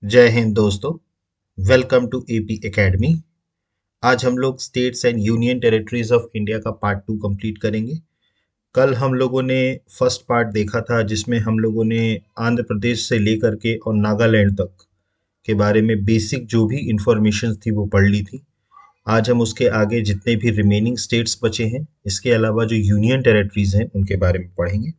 जय हिंद दोस्तों। Welcome to AP academy. आज हम लोग states and union territories of India का पार्ट 2 कंप्लीट करेंगे। कल हम लोगों ने फर्स्ट पार्ट देखा था जिसमें हम लोगों ने आंध्र प्रदेश से लेकर के और नागालैंड तक के बारे में बेसिक जो भी इंफॉर्मेशन थी वो पढ़ ली थी। आज हम उसके आगे जितने भी रिमेनिंग स्टेट्स बचे हैं, इसके अलावा जो यूनियन टेरिटरीज हैं उनके बारे में पढ़ेंगे।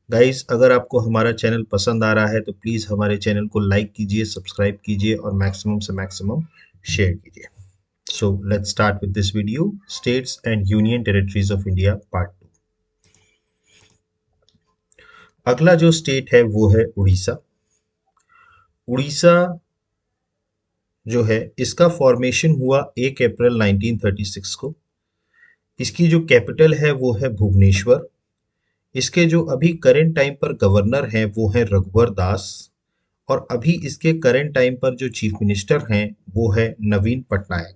गाइस, अगर आपको हमारा चैनल पसंद आ रहा है तो प्लीज़ हमारे चैनल को लाइक कीजिए, सब्सक्राइब कीजिए और मैक्सिमम से मैक्सिमम शेयर कीजिए। So let's start with this video, states and union territories of India part 2। अगला जो स्टेट है वो है उड़ीसा। उड़ीसा जो है इसका फॉर्मेशन हुआ 1 अप्रैल 1936 को। इसकी जो कैपिटल है वो है भुवनेश्वर। इसके जो अभी करेंट टाइम पर गवर्नर हैं वो हैं रघुवर दास, और अभी इसके करंट टाइम पर जो चीफ मिनिस्टर हैं वो है नवीन पटनायक।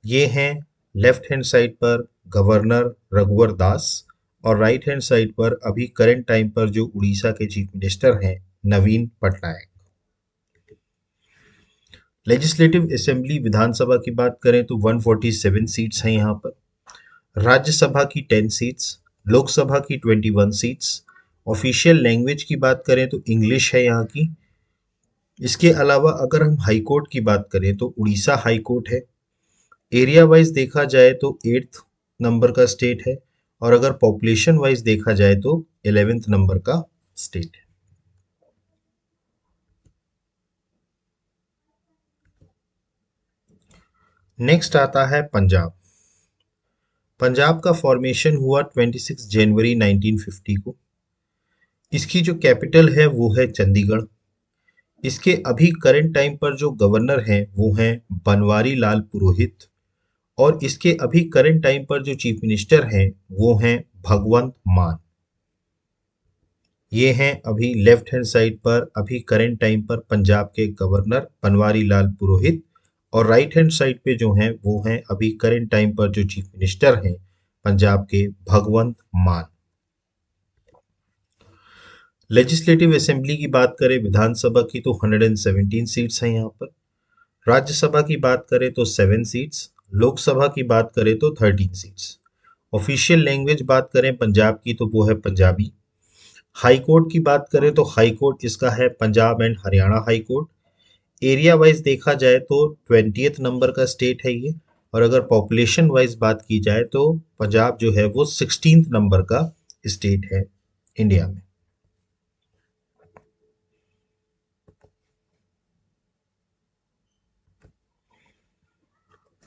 ये हैं लेफ्ट हैंड साइड पर गवर्नर रघुवर दास और राइट हैंड साइड पर अभी करंट टाइम पर जो उड़ीसा के चीफ मिनिस्टर हैं नवीन पटनायक। लेजिस्लेटिव असेंबली विधानसभा की बात करें तो 147 सीट्स हैं यहाँ पर। राज्यसभा की 10 सीट्स, लोकसभा की 21 सीट्स। ऑफिशियल लैंग्वेज की बात करें तो इंग्लिश है यहाँ की। इसके अलावा अगर हम हाई कोर्ट की बात करें तो उड़ीसा हाई कोर्ट है। एरिया वाइज देखा जाए तो 8th नंबर का स्टेट है, और अगर पॉपुलेशन वाइज देखा जाए तो 11th नंबर का स्टेट है। नेक्स्ट आता है पंजाब। पंजाब का फॉर्मेशन हुआ 26 जनवरी 1950 को। इसकी जो कैपिटल है वो है चंडीगढ़। इसके अभी करंट टाइम पर जो गवर्नर हैं वो हैं बनवारी लाल पुरोहित, और इसके अभी करंट टाइम पर जो चीफ मिनिस्टर हैं वो हैं भगवंत मान। ये हैं अभी लेफ्ट हैंड साइड पर अभी करंट टाइम पर पंजाब के गवर्नर बनवारी लाल पुरोहित, और राइट हैंड साइड पे जो हैं वो हैं अभी करंट टाइम पर जो चीफ मिनिस्टर हैं पंजाब के भगवंत मान। लेजिस्लेटिव असेंबली की बात करें विधानसभा की तो 117 सीट्स हैं यहाँ पर। राज्यसभा की बात करें तो 7 सीट्स, लोकसभा की बात करें तो 13 सीट्स। ऑफिशियल लैंग्वेज बात करें पंजाब की तो वो है पंजाबी। हाई कोर्ट की बात करें तो हाई कोर्ट इसका है Punjab and Haryana high court. Area wise देखा जाए तो 20th नंबर का स्टेट है ये, और अगर पॉपुलेशन वाइज बात की जाए तो पंजाब जो है वो 16th नंबर का स्टेट है इंडिया में।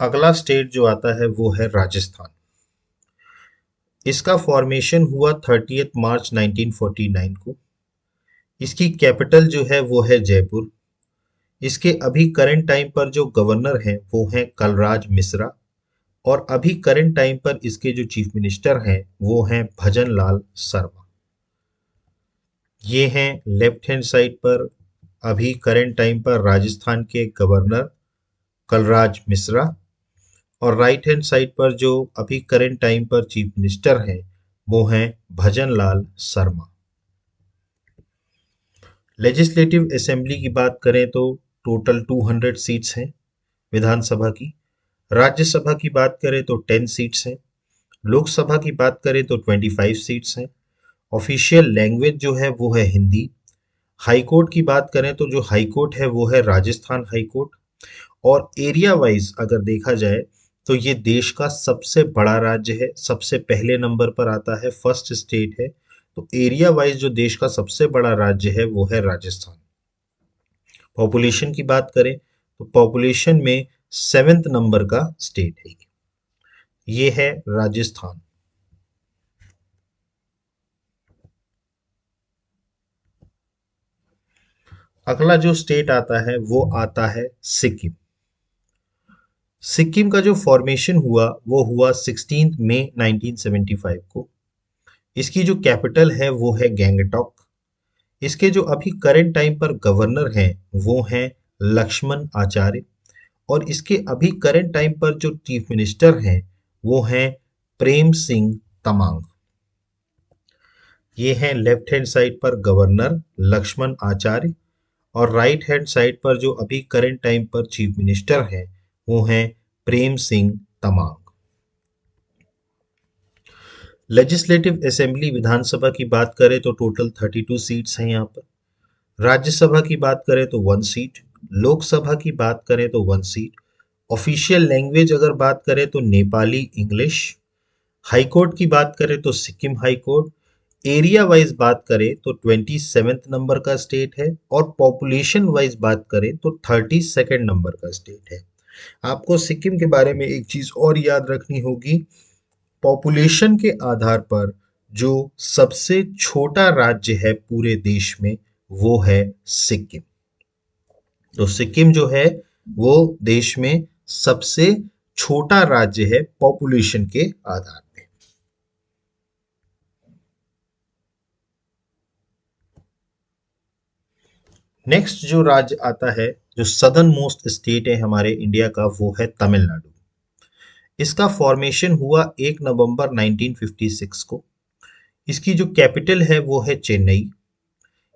अगला स्टेट जो आता है वो है राजस्थान। इसका फॉर्मेशन हुआ 30 मार्च 1949 को। इसकी कैपिटल जो है वो है जयपुर। इसके अभी करंट टाइम पर जो गवर्नर हैं वो हैं कलराज मिश्रा, और अभी करंट टाइम पर इसके जो चीफ मिनिस्टर हैं वो हैं भजन लाल शर्मा। ये हैं लेफ्ट हैंड साइड पर अभी करंट टाइम पर राजस्थान के गवर्नर कलराज मिश्रा, और राइट हैंड साइड पर जो अभी करंट टाइम पर चीफ मिनिस्टर हैं वो हैं भजन लाल शर्मा। लेजिस्लेटिव असेंबली की बात करें तो टोटल 200 सीट्स हैं विधानसभा की। राज्यसभा की बात करें तो 10 सीट्स हैं। लोकसभा की बात करें तो 25 सीट्स हैं। ऑफिशियल लैंग्वेज जो है वो है हिंदी। हाई कोर्ट की बात करें तो जो हाई कोर्ट है वो है राजस्थान हाई कोर्ट। और एरिया वाइज अगर देखा जाए तो ये देश का सबसे बड़ा राज्य है, सबसे पहले नंबर पर आता है, फर्स्ट स्टेट है। तो एरिया वाइज जो देश का सबसे बड़ा राज्य है वो है राजस्थान। पॉपुलेशन की बात करें तो पॉपुलेशन में 7th नंबर का स्टेट है ये है राजस्थान। अगला जो स्टेट आता है वो आता है सिक्किम। सिक्किम का जो फॉर्मेशन हुआ वो हुआ 16 मई 1975 को। इसकी जो कैपिटल है वो है गैंगटॉक। इसके जो अभी करंट टाइम पर गवर्नर हैं वो हैं लक्ष्मण आचार्य, और इसके अभी करंट टाइम पर जो चीफ मिनिस्टर हैं वो हैं प्रेम सिंह तमांग। ये हैं लेफ्ट हैंड साइड पर गवर्नर लक्ष्मण आचार्य, और राइट हैंड साइड पर जो अभी करंट टाइम पर चीफ मिनिस्टर हैं वो हैं प्रेम सिंह तमांग। लेजिस्लेटिव असेंबली विधानसभा की बात करें तो टोटल 32 सीट्स हैं यहाँ पर। राज्यसभा की बात करें तो 1 सीट, लोकसभा की बात करें तो 1 सीट। ऑफिशियल लैंग्वेज अगर बात करें तो नेपाली इंग्लिश। हाई कोर्ट की बात करें तो Sikkim high court. Area wise बात करें तो 27 नंबर का स्टेट है और पॉपुलेशन वाइज बात करें तो 32 नंबर का स्टेट है। आपको सिक्किम के बारे में एक चीज और याद रखनी होगी, पॉपुलेशन के आधार पर जो सबसे छोटा राज्य है पूरे देश में वो है सिक्किम। तो सिक्किम जो है वो देश में सबसे छोटा राज्य है पॉपुलेशन के आधार पे। नेक्स्ट जो राज्य आता है, जो सदर्न मोस्ट स्टेट है हमारे इंडिया का, वो है तमिलनाडु। इसका फॉर्मेशन हुआ 1 नवंबर 1956 को। इसकी जो कैपिटल है वो है चेन्नई।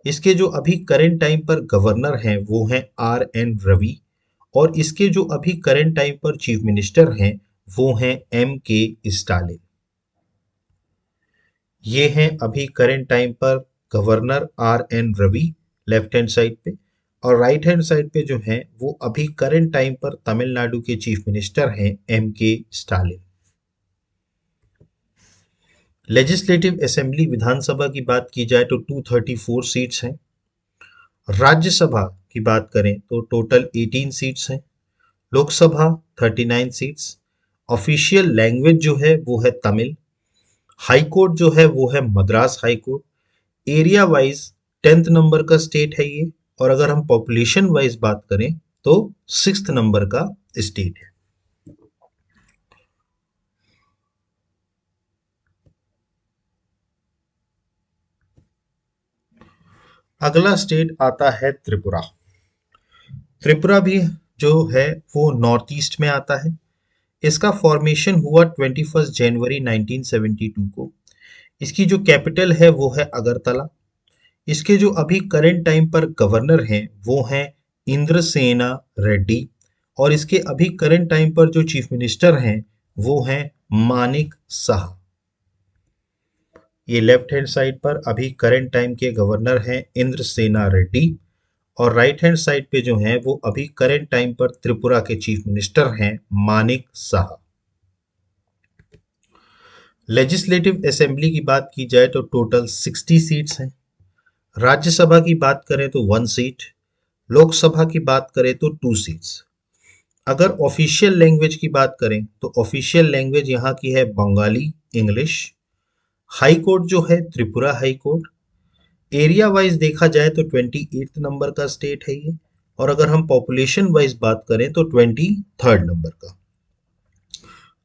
इसके जो अभी करंट टाइम पर गवर्नर हैं वो हैं RN रवि और इसके जो अभी करंट टाइम पर चीफ मिनिस्टर हैं वो हैं MK स्टालिन। ये हैं अभी करंट टाइम पर governor RN Ravi left hand side पे, और राइट हैंड साइड पे जो हैं वो अभी करंट टाइम पर तमिलनाडु के चीफ मिनिस्टर हैं MK स्टालिन। लेजिस्लेटिव असेंबली विधानसभा की बात की जाए तो 234 सीट्स हैं। राज्यसभा की बात करें तो टोटल 18 सीट्स हैं। लोकसभा 39 सीट्स। ऑफिशियल लैंग्वेज जो है वो है तमिल। हाई कोर्ट जो है वो है Madras high court. Area wise 10th number का स्टेट है ये, और अगर हम पॉपुलेशन वाइज बात करें तो 6th नंबर का स्टेट है। अगला स्टेट आता है त्रिपुरा। त्रिपुरा भी जो है वो नॉर्थ ईस्ट में आता है। इसका फॉर्मेशन हुआ 21 जनवरी 1972 को। इसकी जो कैपिटल है वो है अगरतला। इसके जो अभी करंट टाइम पर गवर्नर हैं वो हैं इंद्रसेना रेड्डी, और इसके अभी करंट टाइम पर जो चीफ मिनिस्टर हैं वो हैं मानिक साहा। ये लेफ्ट हैंड साइड पर अभी करंट टाइम के गवर्नर हैं इंद्रसेना रेड्डी, और राइट हैंड साइड पे जो हैं वो अभी करंट टाइम पर त्रिपुरा के चीफ मिनिस्टर हैं मानिक साहा। लेजिस्लेटिव असेंबली की बात की जाए तो टोटल 60 सीट्स हैं। राज्यसभा की बात करें तो 1 सीट। लोकसभा की बात करें तो 2 सीट्स। अगर ऑफिशियल लैंग्वेज की बात करें तो ऑफिशियल लैंग्वेज यहाँ की है बंगाली इंग्लिश। हाई कोर्ट जो है Tripura high court. Area wise देखा जाए तो 28 नंबर का स्टेट है ये, और अगर हम पॉपुलेशन वाइज बात करें तो 23rd नंबर का।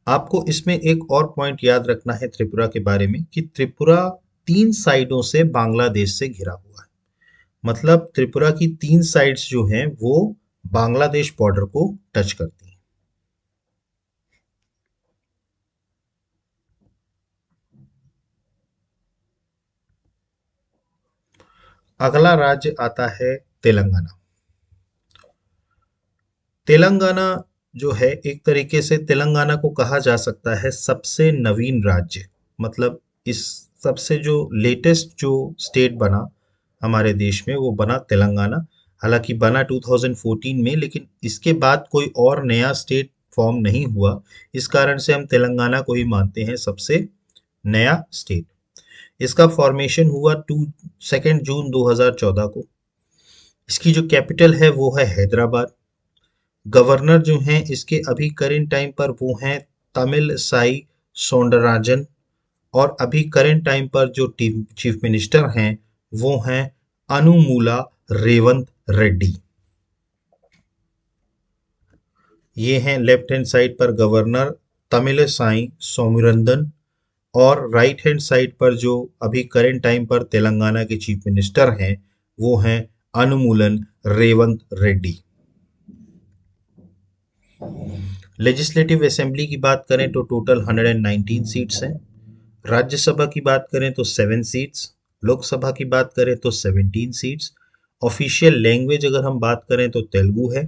आपको इसमें एक और पॉइंट याद रखना है त्रिपुरा के बारे में कि त्रिपुरा 3 साइडों से बांग्लादेश से घिरा हुआ है। मतलब त्रिपुरा की 3 साइड्स जो हैं वो बांग्लादेश बॉर्डर को टच करती हैं। अगला राज्य आता है तेलंगाना। तेलंगाना जो है एक तरीके से तेलंगाना को कहा जा सकता है सबसे नवीन राज्य। मतलब इस सबसे जो लेटेस्ट जो स्टेट बना हमारे देश में वो बना तेलंगाना। हालांकि बना 2014 में, लेकिन इसके बाद कोई और नया स्टेट फॉर्म नहीं हुआ। इस कारण से हम तेलंगाना को ही मानते हैं सबसे नया स्टेट। इसका फॉर्मेशन हुआ 2 जून 2014 को। इसकी जो कैपिटल है वो है हैदराबाद। गवर्नर जो हैं इसके अभी करेंट टाइम पर वो हैं तमिल साई सौंदरराजन, और अभी करेंट टाइम पर जो चीफ मिनिस्टर हैं वो हैं अनुमूला रेवंत रेड्डी। ये हैं लेफ्ट हैंड साइड पर गवर्नर तमिल साई सौमिरंदन, और राइट हैंड साइड पर जो अभी करेंट टाइम पर तेलंगाना के चीफ मिनिस्टर हैं वो हैं अनुमूलन रेवंत रेड्डी। लेजिस्लेटिव असेंबली की बात करें तो टोटल 119 सीट्स हैं। राज्यसभा की बात करें तो 7 सीट्स। लोकसभा की बात करें तो 17 सीट्स। ऑफिशियल लैंग्वेज अगर हम बात करें तो तेलुगु है।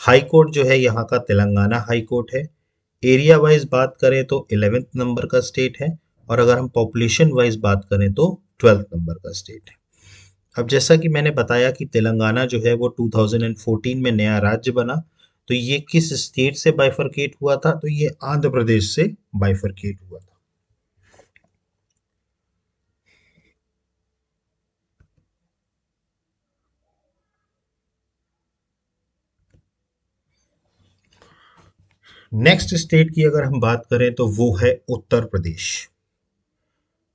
हाई कोर्ट जो है यहाँ का तेलंगाना हाई कोर्ट है। एरिया वाइज बात करें तो 11th नंबर का स्टेट है, और अगर हम पॉपुलेशन वाइज बात करें तो 12th नंबर का स्टेट है। अब जैसा कि मैंने बताया कि तेलंगाना जो है वो 2014 में नया राज्य बना, तो ये किस स्टेट से बाइफरकेट हुआ था? तो ये आंध्र प्रदेश से बाइफरकेट हुआ था। नेक्स्ट स्टेट की अगर हम बात करें तो वो है उत्तर प्रदेश।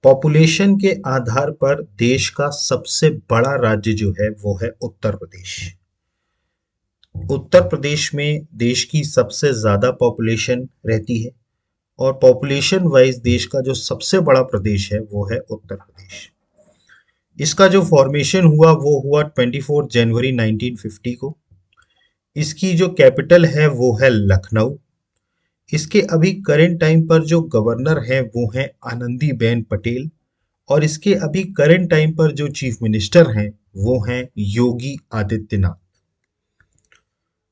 पॉपुलेशन के आधार पर देश का सबसे बड़ा राज्य जो है वो है उत्तर प्रदेश। उत्तर प्रदेश में देश की सबसे ज्यादा पॉपुलेशन रहती है, और पॉपुलेशन वाइज देश का जो सबसे बड़ा प्रदेश है वो है उत्तर प्रदेश। इसका जो फॉर्मेशन हुआ वो हुआ 24 जनवरी 1950 को। इसकी जो कैपिटल है वो है लखनऊ। इसके अभी करेंट टाइम पर जो गवर्नर हैं वो हैं आनंदीबेन पटेल, और इसके अभी करेंट टाइम पर जो चीफ मिनिस्टर हैं वो हैं योगी आदित्यनाथ।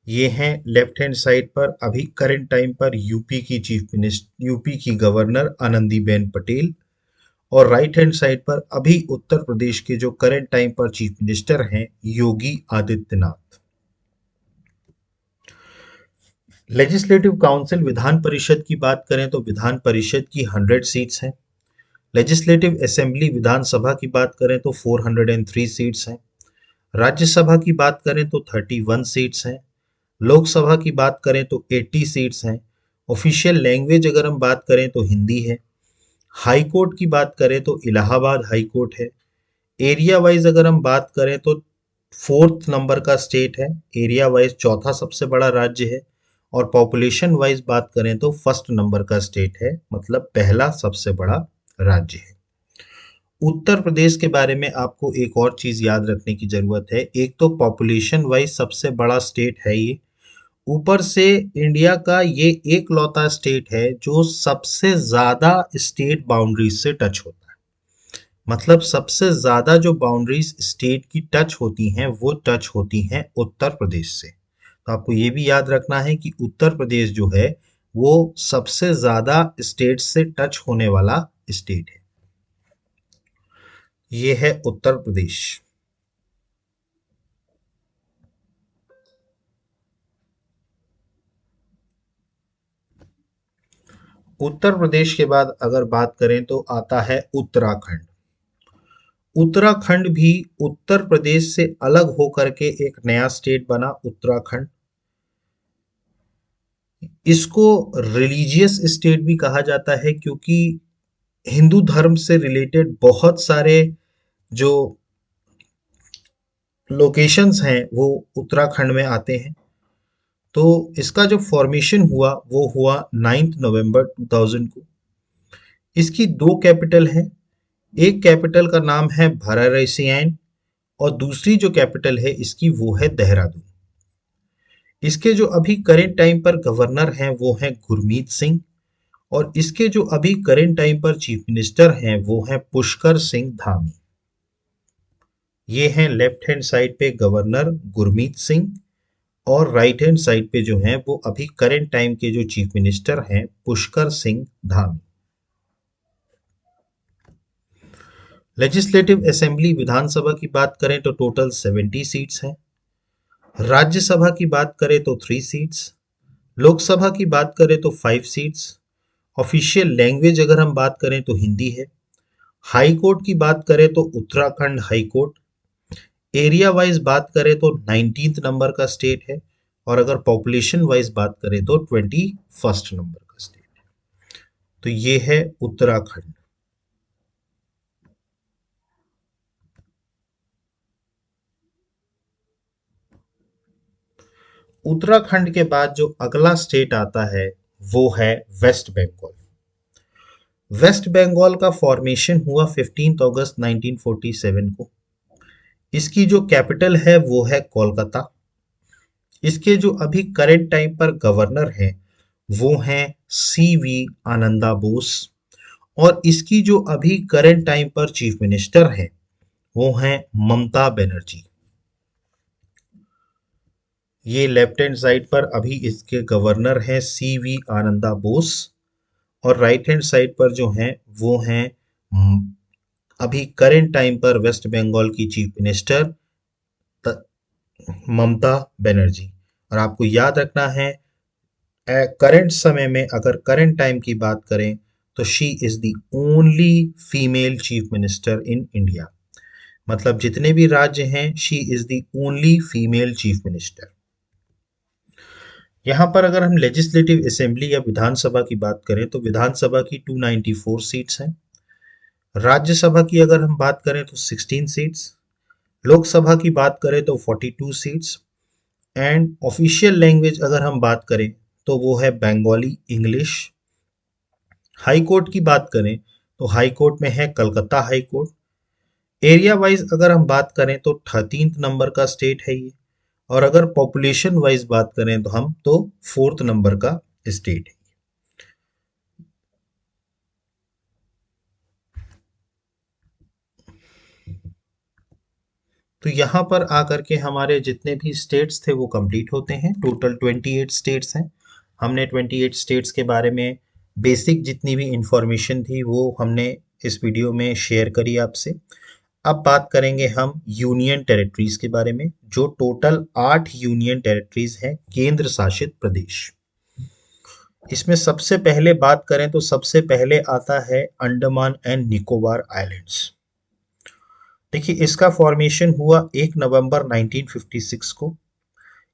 ये हैं लेफ्ट हैंड साइड पर अभी करंट टाइम पर यूपी की चीफ मिनिस्टर, यूपी की गवर्नर आनंदीबेन पटेल, और राइट हैंड साइड पर अभी उत्तर प्रदेश के जो करंट टाइम पर चीफ मिनिस्टर हैं योगी आदित्यनाथ। लेजिस्लेटिव काउंसिल विधान परिषद की बात करें तो विधान परिषद की 100 सीट्स हैं। लेजिस्लेटिव असेंबली विधानसभा की बात करें तो 403 सीट्स हैं। राज्यसभा की बात करें तो 31 सीट्स हैं। लोकसभा की बात करें तो 80 सीट्स हैं। ऑफिशियल लैंग्वेज अगर हम बात करें तो हिंदी है। हाई कोर्ट की बात करें तो इलाहाबाद हाई कोर्ट है। एरिया वाइज अगर हम बात करें तो 4th नंबर का स्टेट है, एरिया वाइज चौथा सबसे बड़ा राज्य है। और पॉपुलेशन वाइज बात करें तो 1st नंबर का स्टेट है, मतलब पहला सबसे बड़ा राज्य है। उत्तर प्रदेश के बारे में आपको एक और चीज याद रखने की जरूरत है। एक तो पॉपुलेशन वाइज सबसे बड़ा स्टेट है ये, ऊपर से इंडिया का ये एक लौता स्टेट है जो सबसे ज्यादा स्टेट बाउंड्रीज से टच होता है। मतलब सबसे ज्यादा जो बाउंड्रीज स्टेट की टच होती हैं वो टच होती हैं उत्तर प्रदेश से। तो आपको ये भी याद रखना है कि उत्तर प्रदेश जो है वो सबसे ज्यादा स्टेट से टच होने वाला स्टेट है। ये है उत्तर प्रदेश। उत्तर प्रदेश के बाद अगर बात करें तो आता है उत्तराखंड। उत्तराखंड भी उत्तर प्रदेश से अलग होकर के एक नया स्टेट बना, उत्तराखंड। इसको रिलीजियस स्टेट भी कहा जाता है क्योंकि हिंदू धर्म से रिलेटेड बहुत सारे जो लोकेशंस हैं वो उत्तराखंड में आते हैं। तो इसका जो फॉर्मेशन हुआ वो हुआ 9 नवंबर 2000 को। इसकी दो कैपिटल हैं। एक कैपिटल का नाम है भराड़ीसैंण, और दूसरी जो कैपिटल है इसकी वो है देहरादून। इसके जो अभी करेंट टाइम पर गवर्नर हैं वो हैं गुरमीत सिंह, और इसके जो अभी करेंट टाइम पर चीफ मिनिस्टर हैं वो हैं पुष्कर सिंह धामी। ये हैं लेफ्ट हैंड साइड पे गवर्नर गुरमीत सिंह, और राइट हैंड साइड पे जो हैं वो अभी करेंट टाइम के जो चीफ मिनिस्टर हैं पुष्कर सिंह धामी। लेजिस्लेटिव असेंबली विधानसभा की बात करें तो टोटल 70 सीट्स हैं। राज्यसभा की बात करें तो 3 सीट्स। लोकसभा की बात करें तो 5 सीट्स। ऑफिशियल लैंग्वेज अगर हम बात करें तो हिंदी है। हाई कोर्ट की बात करें तो Uttarakhand high court. Area wise बात करें तो 19th नंबर का स्टेट है, और अगर पॉपुलेशन वाइज बात करें तो 21st नंबर का स्टेट है। तो ये है उत्तराखंड। उत्तराखंड के बाद जो अगला स्टेट आता है वो है वेस्ट बंगाल। वेस्ट बंगाल का फॉर्मेशन हुआ 15 अगस्त 1947 को। इसकी जो कैपिटल है वो है कोलकाता। इसके जो अभी करंट टाइम पर गवर्नर हैं वो हैं सीवी आनंदा बोस, और इसकी जो अभी करंट टाइम पर चीफ मिनिस्टर हैं वो हैं ममता बनर्जी। ये लेफ्ट हैंड साइड पर अभी इसके गवर्नर हैं CV आनंदा बोस, और राइट हैंड साइड पर जो हैं वो हैं अभी करेंट टाइम पर वेस्ट बंगाल की चीफ मिनिस्टर ममता बनर्जी। और आपको याद रखना है, करंट समय में अगर करंट टाइम की बात करें तो she is the only female chief minister in India. मतलब जितने भी राज्य हैं, she is the only female chief minister. यहाँ पर अगर हम लेजिस्लेटिव असेंबली या विधानसभा की बात करें तो विधानसभा की 294 सीट्स हैं। राज्यसभा की अगर हम बात करें तो 16 सीट्स। लोकसभा की बात करें तो 42 सीट्स। एंड ऑफिशियल लैंग्वेज अगर हम बात करें तो वो है बंगाली इंग्लिश। हाई कोर्ट की बात करें तो हाई कोर्ट में है Calcutta high court. Area wise अगर हम बात करें तो 13th नंबर का स्टेट है ये। और अगर पॉपुलेशन वाइज बात करें तो हम तो 4th नंबर का स्टेट है। तो यहाँ पर आकर के हमारे जितने भी स्टेट्स थे वो कंप्लीट होते हैं। टोटल 28 स्टेट्स हैं। हमने 28 स्टेट्स के बारे में बेसिक जितनी भी इंफॉर्मेशन थी वो हमने इस वीडियो में शेयर करी आपसे। अब बात करेंगे हम यूनियन टेरिटरीज के बारे में, जो टोटल 8 यूनियन टेरिटरीज हैं, केंद्र शासित प्रदेश। इसमें सबसे पहले बात करें तो सबसे पहले आता है अंडमान एंड निकोबार आइलैंड्स। देखिए, इसका फॉर्मेशन हुआ 1 नवंबर 1956 को।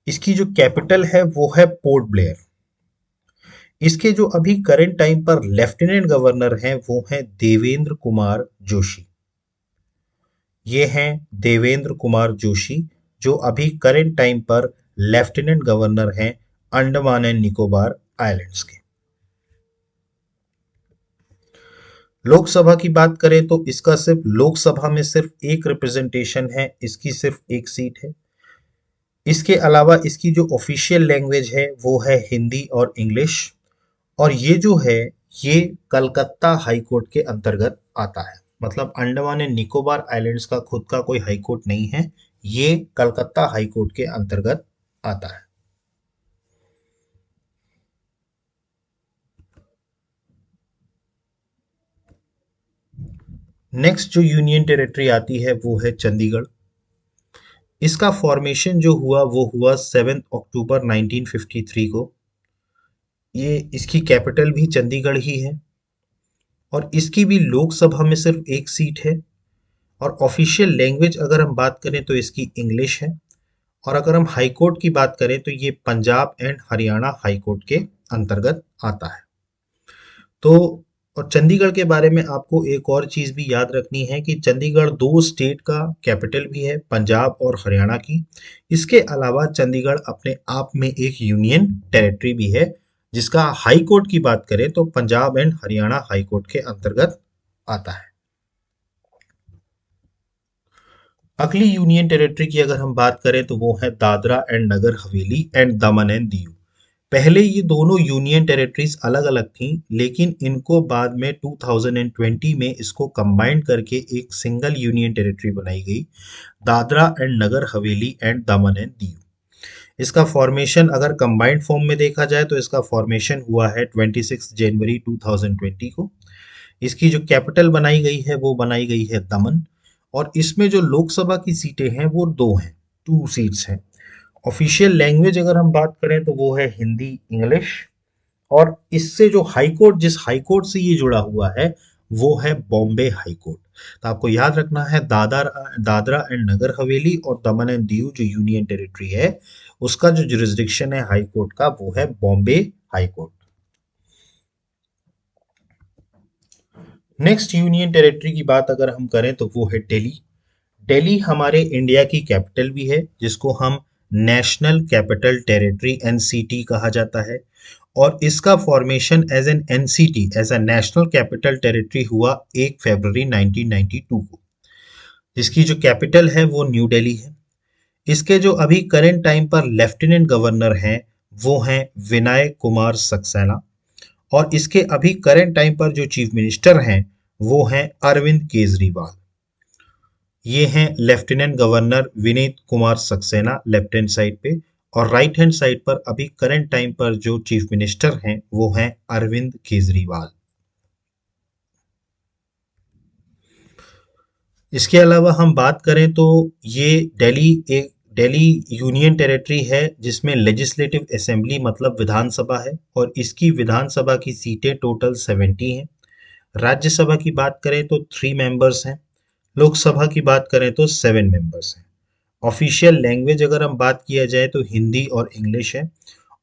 इसकी जो कैपिटल है वो है पोर्ट ब्लेयर। इसके जो अभी करंट टाइम पर लेफ्टिनेंट गवर्नर हैं वो हैं देवेंद्र कुमार जोशी। ये हैं देवेंद्र कुमार जोशी, जो अभी करंट टाइम पर लेफ्टिनेंट गवर्नर हैं अंडमान एंड निकोबार आइलैंड्स के। लोकसभा की बात करें तो इसका सिर्फ लोकसभा में सिर्फ एक रिप्रेजेंटेशन है, इसकी सिर्फ एक सीट है। इसके अलावा इसकी जो ऑफिशियल लैंग्वेज है वो है हिंदी और इंग्लिश। और ये जो है ये कलकत्ता हाई कोर्ट के अंतर्गत आता है। मतलब अंडमान एंड निकोबार आइलैंड्स का खुद का कोई हाई कोर्ट नहीं है, ये कलकत्ता हाई कोर्ट के अंतर्गत आता है। नेक्स्ट जो यूनियन टेरिटरी आती है वो है चंडीगढ़। इसका फॉर्मेशन जो हुआ वो हुआ 7 अक्टूबर 1953 को। ये इसकी कैपिटल भी चंडीगढ़ ही है। और इसकी भी लोकसभा में सिर्फ एक सीट है। और ऑफिशियल लैंग्वेज अगर हम बात करें तो इसकी इंग्लिश है। और अगर हम हाई कोर्ट की बात करें तो ये Punjab and Haryana high court के अंतर्गत आता है। तो और चंडीगढ़ के बारे में आपको एक और चीज़ भी याद रखनी है कि चंडीगढ़ 2 स्टेट का कैपिटल भी है, पंजाब और हरियाणा की। इसके अलावा चंडीगढ़ अपने आप में एक यूनियन टेरिटरी भी है, जिसका हाई कोर्ट की बात करें तो Punjab and Haryana high court के अंतर्गत आता है। अगली यूनियन टेरिटरी की अगर हम बात करें तो वो है Dadra and Nagar Haveli and Daman and Diu. पहले ये दोनों यूनियन टेरिटरीज अलग अलग थीं, लेकिन इनको बाद में 2020 में इसको कंबाइन करके एक सिंगल यूनियन टेरिटरी बनाई गई, Dadra and Nagar Haveli and Daman and Diu. इसका फॉर्मेशन अगर कंबाइंड फॉर्म में देखा जाए तो इसका फॉर्मेशन हुआ है 26 जनवरी 2020 को। इसकी जो कैपिटल बनाई गई है वो बनाई गई है दमन। और इसमें जो लोकसभा की सीटें हैं वो 2 हैं, 2 सीट्स हैं। ऑफिशियल लैंग्वेज अगर हम बात करें तो वो है हिंदी इंग्लिश। और इससे जो हाई कोर्ट, जिस हाई कोर्ट से ये जुड़ा हुआ है वो है बॉम्बे हाई कोर्ट। तो आपको याद रखना है दादरा एंड नगर हवेली और दमन एंड दीव जो यूनियन टेरिटरी है उसका जो जुरिस्डिक्शन है हाई कोर्ट का वो है Bombay high court. Next union territory की बात अगर हम करें तो वो है दिल्ली। दिल्ली हमारे इंडिया की कैपिटल भी है, जिसको हम नेशनल कैपिटल टेरिटरी एनसीटी कहा जाता है। और इसका formation as an NCT, as a national capital territory हुआ 1 फरवरी 1992 को। जिसकी जो कैपिटल है वो न्यू दिल्ली है। इसके जो अभी करंट टाइम पर लेफ्टिनेंट गवर्नर हैं वो हैं विनय कुमार सक्सेना। और इसके अभी करंट टाइम पर जो चीफ मिनिस्टर हैं वो हैं अरविंद केजरीवाल। ये हैं lieutenant governor Vineet Kumar Saxena left hand side पे, और राइट हैंड साइड पर अभी करंट टाइम पर जो चीफ मिनिस्टर हैं वो हैं अरविंद केजरीवाल। इसके अलावा हम बात करें तो ये दिल्ली यूनियन टेरिटरी है जिसमें लेजिस्लेटिव असेंबली मतलब विधानसभा है और इसकी विधानसभा की सीटें टोटल 70 हैं। राज्यसभा की बात करें तो 3 मेंबर्स हैं। लोकसभा की बात करें तो 7 मेंबर्स हैं। ऑफिशियल लैंग्वेज अगर हम बात किया जाए तो हिंदी और इंग्लिश है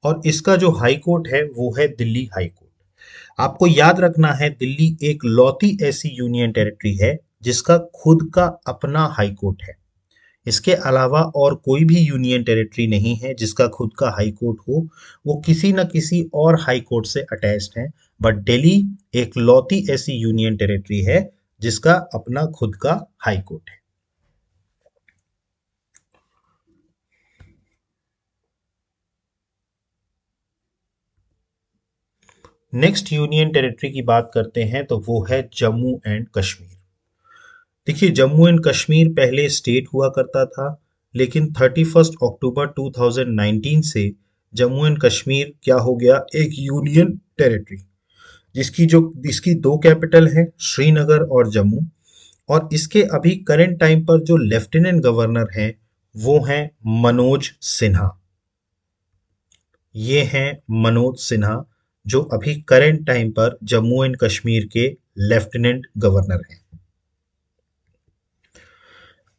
और इसका जो हाई कोर्ट है वो है दिल्ली हाई कोर्ट। आपको याद रखना है दिल्ली एक लौती ऐसी यूनियन टेरिटरी है जिसका खुद का अपना हाई कोर्ट है। इसके अलावा और कोई भी यूनियन टेरिटरी नहीं है जिसका खुद का हाई कोर्ट हो, वो किसी न किसी और हाई कोर्ट से अटैच्ड है। बट दिल्ली एक लौती ऐसी यूनियन टेरिटरी है जिसका अपना खुद का हाई कोर्ट है। नेक्स्ट यूनियन टेरिटरी की बात करते हैं तो वो है जम्मू एंड कश्मीर। देखिए जम्मू एंड कश्मीर पहले स्टेट हुआ करता था, लेकिन 31 अक्टूबर 2019 से जम्मू एंड कश्मीर क्या हो गया, एक यूनियन टेरिटरी जिसकी दो कैपिटल हैं श्रीनगर और जम्मू। और इसके अभी करंट टाइम पर जो लेफ्टिनेंट गवर्नर हैं वो हैं मनोज सिन्हा। ये हैं मनोज सिन्हा जो अभी करंट टाइम पर जम्मू एंड कश्मीर के लेफ्टिनेंट गवर्नर हैं।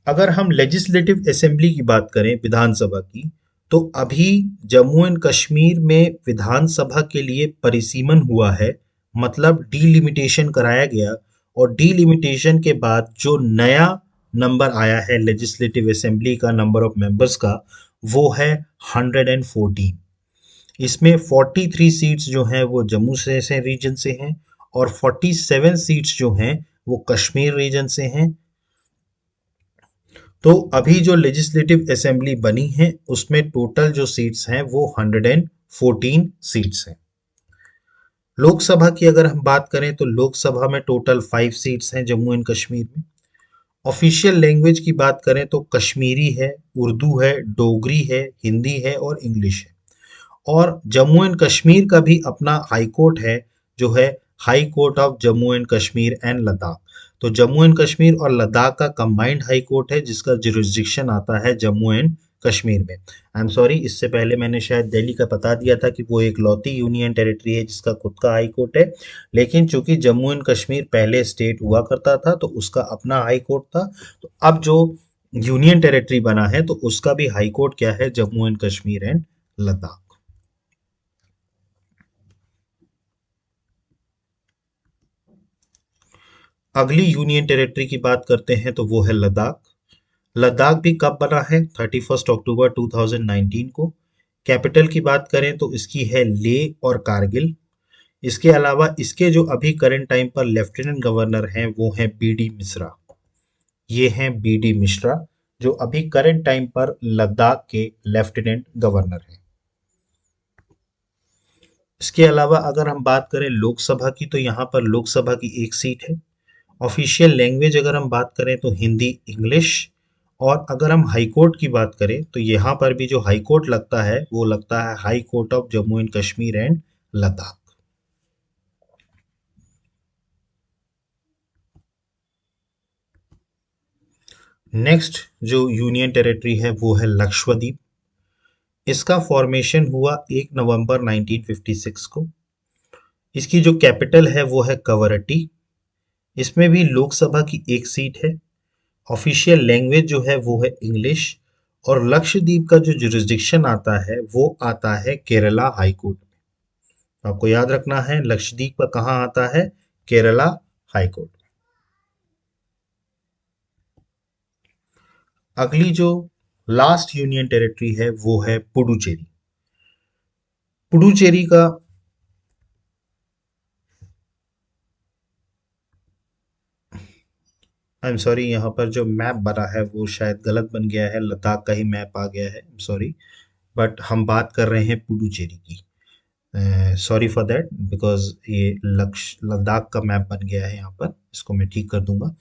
अगर हम लेजिस्लेटिव असेंबली की बात करें विधानसभा की, तो अभी जम्मू एंड कश्मीर में विधानसभा के लिए परिसीमन हुआ है, मतलब डीलिमिटेशन कराया गया। और डीलिमिटेशन के बाद जो नया नंबर आया है लेजिस्लेटिव असेंबली का नंबर ऑफ मेंबर्स का, वो है 114। इसमें 43 सीट्स जो हैं वो जम्मू से रीजन से हैं और 47 सीट्स जो हैं वो कश्मीर रीजन से हैं। तो अभी जो लेजिस्लेटिव असेंबली बनी है उसमें टोटल जो सीट्स हैं वो 114 सीट्स हैं। लोकसभा की अगर हम बात करें तो लोकसभा में टोटल 5 सीट्स हैं जम्मू एंड कश्मीर में। ऑफिशियल लैंग्वेज की बात करें तो कश्मीरी है, उर्दू है, डोगरी है, हिंदी है और इंग्लिश है। और जम्मू एंड कश्मीर का भी अपना हाई कोर्ट है जो है high court of Jammu and Kashmir and Ladakh. तो जम्मू एंड कश्मीर और लद्दाख का कंबाइंड हाई कोर्ट है जिसका जुरिस्डिक्शन आता है जम्मू एंड कश्मीर में। आई एम सॉरी, इससे पहले मैंने शायद दिल्ली का बता दिया था कि वो एक लौती यूनियन टेरिटरी है जिसका खुद का हाई कोर्ट है, लेकिन चूंकि जम्मू एंड कश्मीर पहले स्टेट हुआ करता था तो उसका अपना हाई कोर्ट था। तो अब जो यूनियन टेरिटरी बना है तो उसका भी हाई कोर्ट क्या है, जम्मू एंड कश्मीर एंड लद्दाख। अगली यूनियन टेरिटरी की बात करते हैं तो वो है लद्दाख। लद्दाख भी कब बना है, 31 अक्टूबर 2019 को। कैपिटल की बात करें तो इसकी है लेह और कारगिल। इसके अलावा इसके जो अभी करंट टाइम पर लेफ्टिनेंट गवर्नर हैं वो हैं बीडी मिश्रा। ये हैं बीडी मिश्रा जो अभी करंट टाइम पर लद्दाख के लेफ्टिनेंट गवर्नर हैं। इसके अलावा अगर हम बात करें लोकसभा की तो यहाँ पर लोकसभा की एक सीट है। ऑफिशियल लैंग्वेज अगर हम बात करें तो हिंदी, इंग्लिश। और अगर हम हाई कोर्ट की बात करें तो यहाँ पर भी जो हाई कोर्ट लगता है वो लगता है high court of Jammu and Kashmir and Ladakh. Next जो यूनियन टेरिटरी है वो है लक्षद्वीप। इसका फॉर्मेशन हुआ 1 नवंबर 1956 को। इसकी जो कैपिटल है वो है कवरट्टी। इसमें भी लोकसभा की एक सीट है। ऑफिशियल लैंग्वेज जो है वो है इंग्लिश। और लक्षद्वीप का जो जुरिस्डिक्शन आता है वो आता है केरला हाई कोर्ट में। तो आपको याद रखना है लक्षद्वीप का कहाँ आता है, केरला हाई कोर्ट। अगली जो लास्ट यूनियन टेरिटरी है वो है पुडुचेरी। पुडुचेरी का आई एम सॉरी, यहाँ पर जो मैप बना है वो शायद गलत बन गया है, लद्दाख का ही मैप आ गया है, सॉरी। बट हम बात कर रहे हैं पुडुचेरी की। सॉरी फॉर दैट, बिकॉज ये लद्दाख का मैप बन गया है यहाँ पर, इसको मैं ठीक कर दूंगा।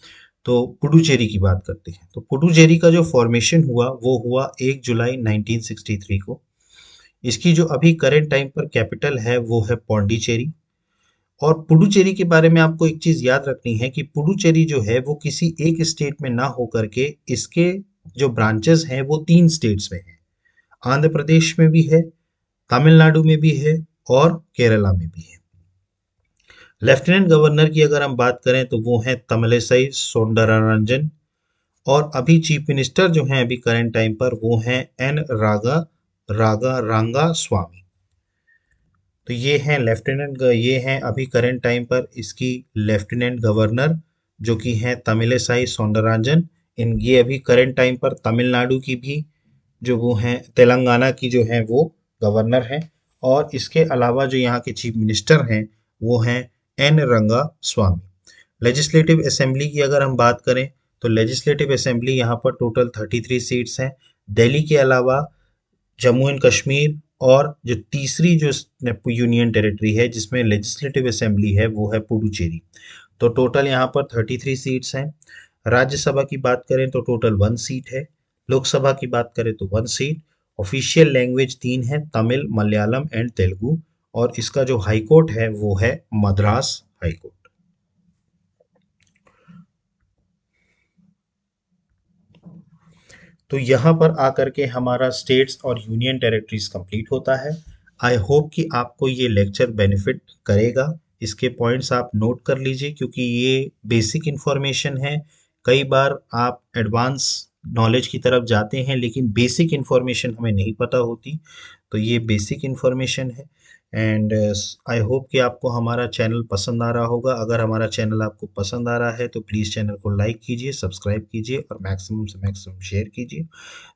तो पुडुचेरी की बात करते हैं तो पुडुचेरी का जो फॉर्मेशन हुआ वो हुआ 1 जुलाई 1963 को। इसकी जो अभी करेंट टाइम पर कैपिटल है वो है पौंडीचेरी। और पुडुचेरी के बारे में आपको एक चीज याद रखनी है कि पुडुचेरी जो है वो किसी एक स्टेट में ना होकर के इसके जो ब्रांचेस हैं वो 3 स्टेट्स में हैं। आंध्र प्रदेश में भी है, तमिलनाडु में भी है और केरला में भी है। लेफ्टिनेंट गवर्नर की अगर हम बात करें तो वो हैं तमिलिसाई सौंदरराजन। और अभी चीफ मिनिस्टर जो हैं अभी करंट टाइम पर वो हैं एन रागा रागा रांगा स्वामी। तो ये हैं अभी करंट टाइम पर इसकी लेफ्टिनेंट गवर्नर जो कि हैं तमिलिसाई सौंदरराजन। इन ये अभी करंट टाइम पर तमिलनाडु की भी जो वो हैं तेलंगाना की जो हैं वो गवर्नर हैं। और इसके अलावा जो यहाँ के चीफ मिनिस्टर हैं वो हैं एन रंगा स्वामी। लेजिस्लेटिव असेंबली की अगर हम बात करें तो लेजिस्लेटिव असेंबली यहाँ पर टोटल 33 सीट्स हैं। दिल्ली के अलावा जम्मू एंड कश्मीर और जो तीसरी जो यूनियन टेरिटरी है जिसमें लेजिस्लेटिव असेंबली है वो है पुडुचेरी। तो टोटल यहाँ पर 33 सीट्स हैं। राज्यसभा की बात करें तो टोटल 1 सीट है। लोकसभा की बात करें तो 1 सीट। ऑफिशियल लैंग्वेज 3 है, तमिल, मलयालम एंड तेलुगु। और इसका जो हाई कोर्ट है वो है मद्रास हाई कोर्ट। तो यहाँ पर आकर के हमारा स्टेट्स और यूनियन टेरिटरीज कंप्लीट होता है। आई होप कि आपको ये लेक्चर बेनिफिट करेगा। इसके पॉइंट्स आप नोट कर लीजिए क्योंकि ये बेसिक इन्फॉर्मेशन है। कई बार आप एडवांस नॉलेज की तरफ जाते हैं लेकिन बेसिक इन्फॉर्मेशन हमें नहीं पता होती। तो ये बेसिक इन्फॉर्मेशन है। एंड आई होप कि आपको हमारा चैनल पसंद आ रहा होगा। अगर हमारा चैनल आपको पसंद आ रहा है तो प्लीज़ चैनल को लाइक कीजिए, सब्सक्राइब कीजिए और मैक्सिमम से मैक्सिमम शेयर कीजिए।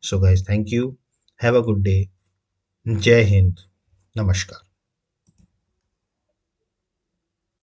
So guys, thank you, have a good day, जय हिंद, नमस्कार।